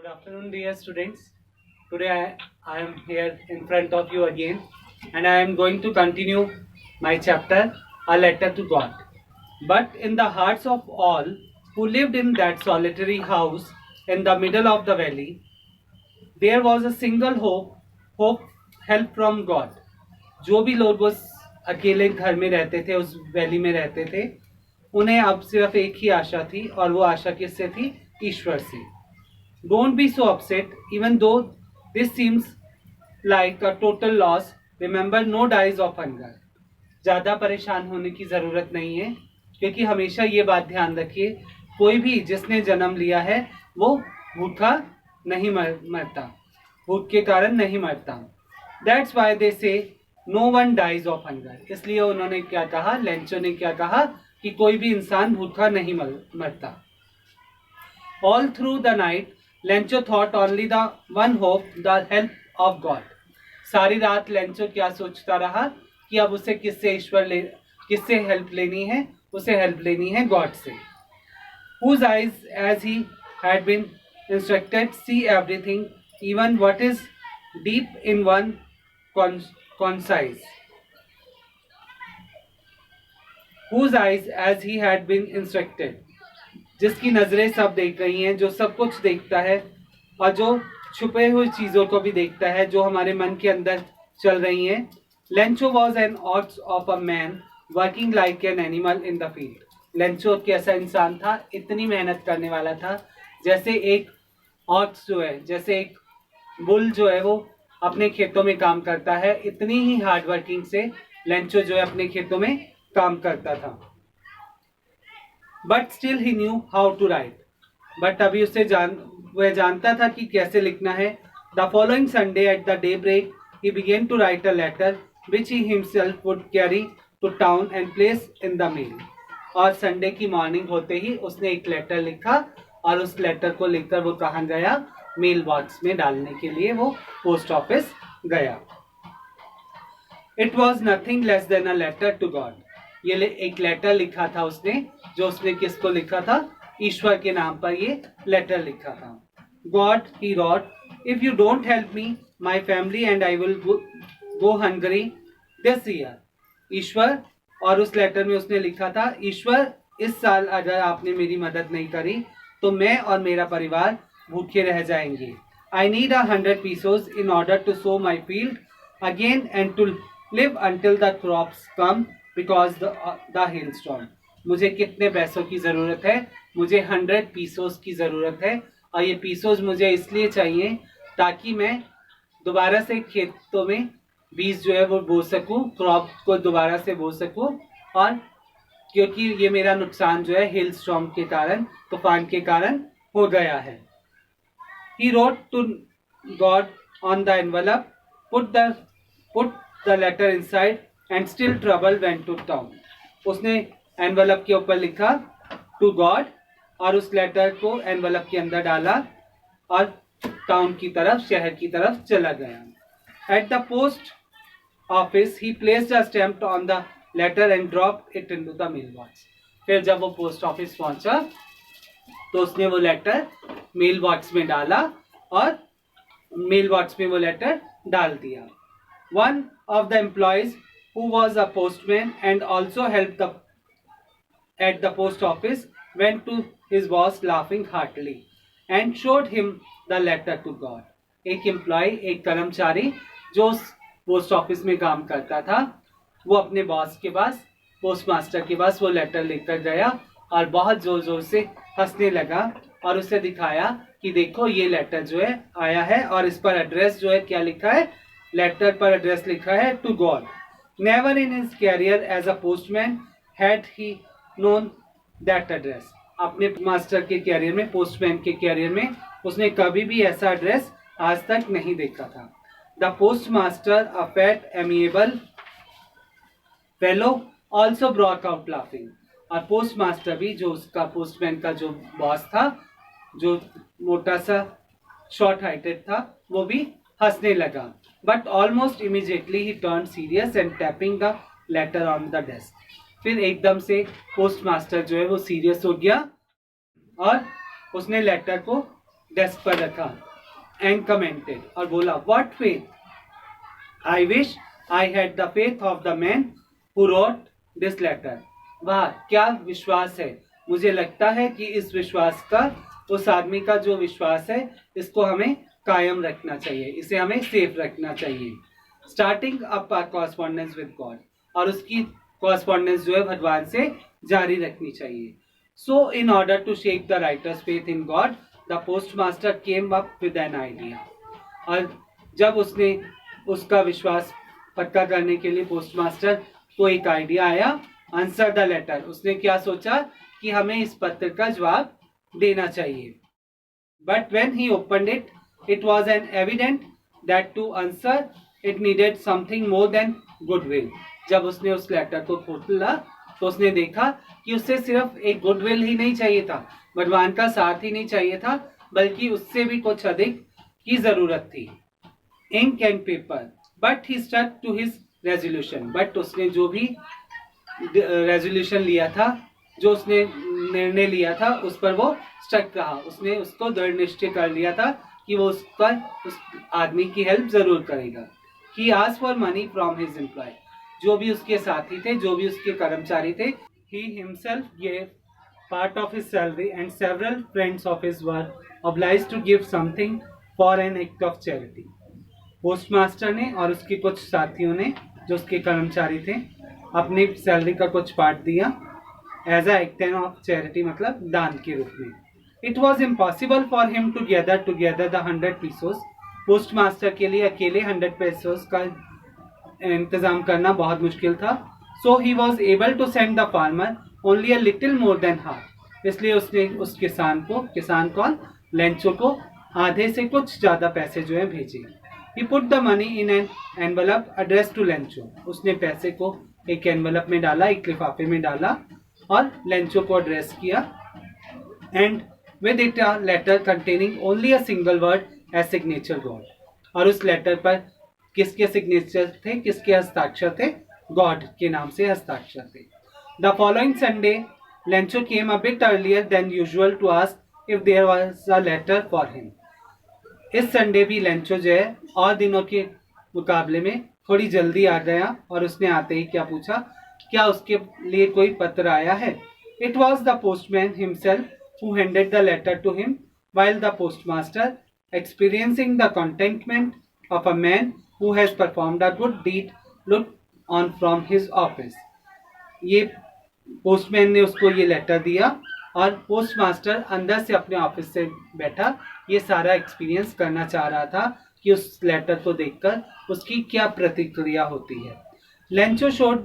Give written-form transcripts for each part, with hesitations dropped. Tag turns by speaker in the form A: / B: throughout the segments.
A: Good afternoon, dear students. Today I am here in front of you again, and I am going to continue my chapter, A Letter to God. But in the hearts of all who lived in that solitary house in the middle of the valley, there was a single hope, help from God. जो भी लोग उस अकेले घर में रहते थे, उस वैली में रहते थे, उन्हें अब सिर्फ एक ही आशा थी, और वो आशा किससे थी? ईश्वर से. Don't be so upset, even though this seems like a total loss. Remember, no dies of hunger. ज़्यादा परेशान होने की ज़रूरत नहीं है, क्योंकि हमेशा ये बात ध्यान रखिए, कोई भी जिसने जन्म लिया है वो भूखा नहीं मरता, भूख के कारण नहीं मरता. That's why they say no one dies of hunger. इसलिए उन्होंने क्या कहा, लेंचो ने क्या कहा कि कोई भी इंसान भूखा नहीं मरता. All through the night, Lencho thought only the one hope, the help of God. सारी रात लेंचो क्या सोचता रहा कि अब उसे किससे हेल्प लेनी है? उसे हेल्प लेनी है गॉड से. Whose eyes, as he had been instructed, see everything, even what is deep in one concise. Whose eyes, as he had been instructed, जिसकी नजरें सब देख रही हैं, जो सब कुछ देखता है और जो छुपे हुई चीजों को भी देखता है, जो हमारे मन के अंदर चल रही हैं. Lencho was an ox of a man working like an animal in the field. Lencho एक ऐसा इंसान था, इतनी मेहनत करने वाला था, जैसे एक ऑक्स जो है, जैसे एक बुल जो है वो अपने खेतों में काम करता है, इतनी ही हार्ड वर्किंग से लेंचो जो है अपने खेतों में काम करता था. But still he knew how to write. But अभी वह जानता था कि कैसे लिखना है. The following Sunday at the day break he began to write a letter which he himself would carry to town and place in the mail. और Sunday की मॉर्निंग होते ही उसने एक लेटर लिखा, और उस लेटर को लिखकर वो कहाँ गया? मेल बॉक्स में डालने के लिए वो पोस्ट ऑफिस गया. It was nothing less than a letter to God. ये एक लेटर लिखा था उसने, जो उसने किसको लिखा था? ईश्वर के नाम पर ये लेटर लिखा था. God, he wrote, if you don't help me, my family and I will go hungry this year. ईश्वर, और उस लेटर में उसने लिखा था, ईश्वर, इस साल अगर आपने मेरी मदद नहीं करी तो मैं और मेरा परिवार भूखे रह जाएंगे. I need 100 pesos in order to sow my field again and to live until the crops come because the hailstorm. मुझे कितने पैसों की ज़रूरत है? मुझे 100 पीसोस की ज़रूरत है, और ये पीसोस मुझे इसलिए चाहिए ताकि मैं दोबारा से खेतों में बीज जो है वो बो सकूं, क्रॉप को दोबारा से बो सकूं, और क्योंकि ये मेरा नुकसान जो है हेल स्टॉर्म के कारण, तूफान के कारण हो गया है. He wrote to God on the envelope, put the letter inside, and still trouble went to town. उसने एनवेलप के ऊपर लिखा टू गॉड, और उस लेटर को एनवेलप के अंदर डाला और टाउन की तरफ, शहर की तरफ चला गया. At the post office he placed a stamp on the letter and dropped it into the mail box. फिर जब वो पोस्ट ऑफिस पहुंचा तो उसने वो लेटर मेल बॉक्स में डाला, और मेल बॉक्स में वो लेटर डाल दिया. One of the employees who was a postman and also help at the post office went to his boss laughing heartily and showed him the letter to God. एक employ, एक कर्मचारी जो उस post office में काम करता था, वो अपने बॉस के पास, पोस्ट मास्टर के पास वो लेटर लेकर गया और बहुत जोर जोर से हंसने लगा, और उसे दिखाया कि देखो ये लेटर जो है आया है, और इस पर एड्रेस जो है क्या लिखा है? लेटर पर एड्रेस लिखा है to God. Never in his career as a postman had he known that address. अपने मास्टर के कैरियर में, पोस्टमैन के कैरियर में उसने कभी भी ऐसा एड्रेस आज तक नहीं देखा था. The post master, a fat amiable fellow, also Brock out laughing. और पोस्ट मास्टर भी, जो उसका पोस्टमैन का जो बॉस था, जो मोटा सा शॉर्ट हाइटेड था, वो भी हंसने लगा. But almost immediately he turn serious and tapping the later on the desk. फिर एकदम से पोस्ट मास्टर जो है वो सीरियस हो गया, और उसने लेटर को डेस्क पर रखा एंड कमेंटेड, और बोला, what faith, I wish I had the faith of the man who wrote this letter. वाह, क्या विश्वास है, मुझे लगता है कि इस विश्वास का, उस आदमी का जो विश्वास है, इसको हमें कायम रखना चाहिए, इसे हमें सेफ रखना चाहिए। Starting up our correspondence with God, और उसकी कॉरस्पॉन्डेंस जो है भगवान से जारी रखनी चाहिए। So in order to shake the writer's faith in God, the post master came up with an idea. और जब उसने उसका विश्वास पक्का करने के लिए पोस्ट मास्टर को एक आइडिया आया, आंसर द लेटर, उसने क्या सोचा कि हमें इस पत्र का जवाब देना चाहिए। But when he opened it, it was an evident that to answer it needed something more than goodwill. जब उसने उस लेटर को खोला तो उसने देखा कि उससे सिर्फ एक गुडविल ही नहीं चाहिए था, भगवान का साथ ही नहीं चाहिए था, बल्कि उससे भी कुछ अधिक की जरूरत थी। Ink and paper, but he stuck to his resolution. But उसने जो भी रेजोल्यूशन लिया था, जो उसने निर्णय लिया था, उस पर वो स्टक रहा। उसने उसको दृढ़ निश्चय कर लिया था कि वो उस आदमी की हेल्प जरूर करेगा। He asked for money from his employ, जो भी उसके साथी थे, जो भी उसके कर्मचारी थे, he himself gave part of his salary and several friends of his were obliged to give something for an act of charity। Postmaster ने और उसके कुछ साथियों ने, जो उसके कर्मचारी थे, अपनी सैलरी का कुछ पार्ट दिया as a act of charity, मतलब दान के रूप में। It was impossible for him to gather together the 100 pesos। Postmaster के लिए अकेले 100 pesos का इंतजाम करना बहुत मुश्किल था। So he was able to send the farmer only a little more than half. इसलिए उसने उस किसान कौन, लेंचो को आधे से कुछ ज्यादा पैसे जो है भेजे। He put the money in an envelope addressed to Lencho. उसने पैसे को एक एनवेलप में डाला, एक लिफाफे में डाला और लेंचो को एड्रेस किया। And with it a letter containing only a single word as signature God. और उस लेटर पर किसके सिग्नेचर थे, किसके हस्ताक्षर थे, गॉड के नाम से हस्ताक्षर थे। The following Sunday Lencho came a bit earlier than usual to ask if there was a letter for him. इस संडे भी लेंचो जो है और दिनों के मुकाबले में थोड़ी जल्दी आ गया, और उसने आते ही क्या पूछा, क्या उसके लिए कोई पत्र आया है। It was the postman himself who handed the letter to him, while the postmaster, experiencing the contentment of a man who has performed a good deed, looked on from his office। ये postman ने उसको ये letter दिया और postmaster अंदर से अपने office से बैठा, ये सारा एक्सपीरियंस करना चाह रहा था कि उस लेटर को देखकर उसकी क्या प्रतिक्रिया होती है। Lencho showed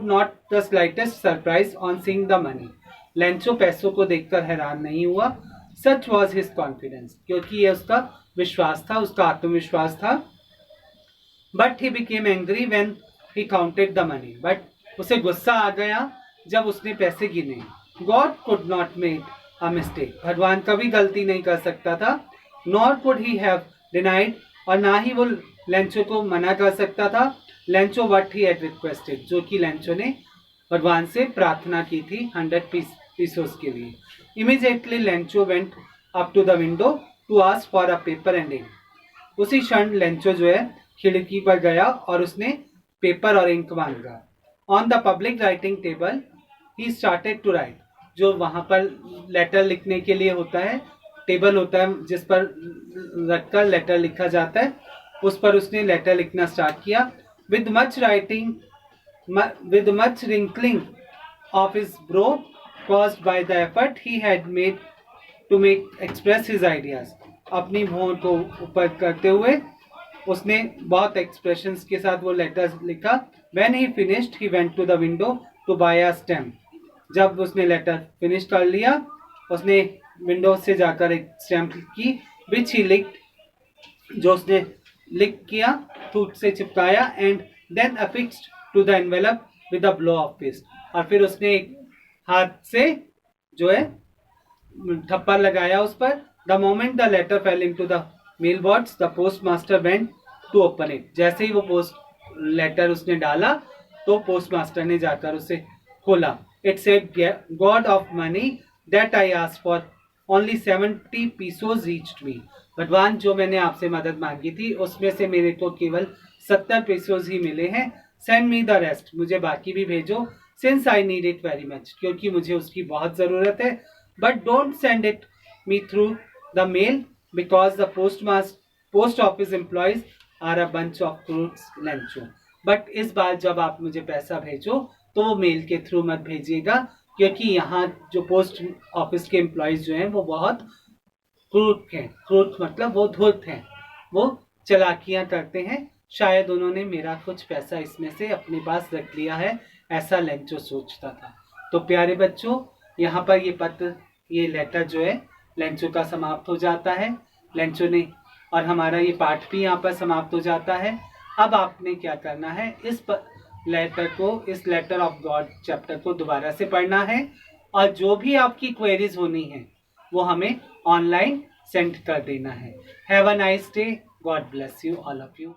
A: not the slightest surprise on seeing the money. Lencho पैसों को देखकर हैरान नहीं हुआ। सच वॉज हिज कॉन्फिडेंस, क्योंकि ये उसका विश्वास था, उसका आत्मविश्वास था। But he became angry when he counted the money, but उसे गुस्सा आ गया जब उसने पैसे गिने। God could not make a mistake, भगवान कभी गलती नहीं कर सकता था। Nor could he have denied, और ना ही वो लेंचो को मना कर सकता था। Lencho what he had requested, जो कि लेंचो ने भगवान से प्रार्थना की थी 100 pesos के लिए। Immediately Lencho went up to the window to ask for a paper and ink. उसी क्षण लेंचो जो है खिड़की पर गया और उसने पेपर और इंक मांगा। On the public writing table he started to write. जो वहाँ पर लेटर लिखने के लिए होता है, टेबल होता है जिस पर रखकर लेटर लिखा जाता है, उस पर उसने लेटर लिखना स्टार्ट किया। With much writing, with much wrinkling of his brow caused by the effort he had made to express his ideas। अपनी भौं को ऊपर करते हुए उसने बहुत एक्सप्रेशंस के साथ वो लेटर लिखा। When he finished, he went to the window to buy a stamp। जब उसने लेटर फिनिश कर लिया, उसने विंडो से जाकर एक स्टैम्प की, which he licked, जो उसने लिख किया, टूथ से चिपकाया, and then affixed to the envelope with a blow of fist। और फिर उसने एक हाथ से जो है थप्पड़ लगाया उस पर। The moment the letter fell into the mailbox, the postmaster went to open it। जैसे ही वो पोस्ट लेटर उसने डाला तो पोस्टमास्टर ने जाकर उसे खोला। It said, God of money, that I asked for, only 70 pesos reached me. भगवान, जो मैंने आपसे मदद मांगी थी उसमें से मेरे को केवल 70 पेसोज ही मिले हैं. सेंड मी द रेस्ट, मुझे बाकी भी भेजो. Since I need it very much, क्योंकि मुझे उसकी बहुत ज़रूरत है. But don't send it me through the mail because the post office employees are a bunch of crooks Lencho. But इस बार जब आप मुझे पैसा भेजो तो वो मेल के थ्रू मत भेजिएगा, क्योंकि यहाँ जो पोस्ट ऑफिस के एम्प्लॉयज जो हैं वो बहुत क्रूट हैं. क्रूट मतलब वो धूर्त हैं, वो चालाकियाँ करते हैं. शायद उन्होंने मेरा कुछ पैसा इसमें से अपने पास रख लिया है, ऐसा लेंचो सोचता था. तो प्यारे बच्चों, यहाँ पर ये पत्र, ये लेटर जो है लेंचो का समाप्त हो जाता है. लेंचो ने, और हमारा ये पाठ भी यहाँ पर समाप्त हो जाता है. अब आपने क्या करना है, इस लेटर ऑफ गॉड चैप्टर को दोबारा से पढ़ना है, और जो भी आपकी क्वेरीज होनी है वो हमें ऑनलाइन सेंड कर देना है. Have a nice day. God bless you all of you.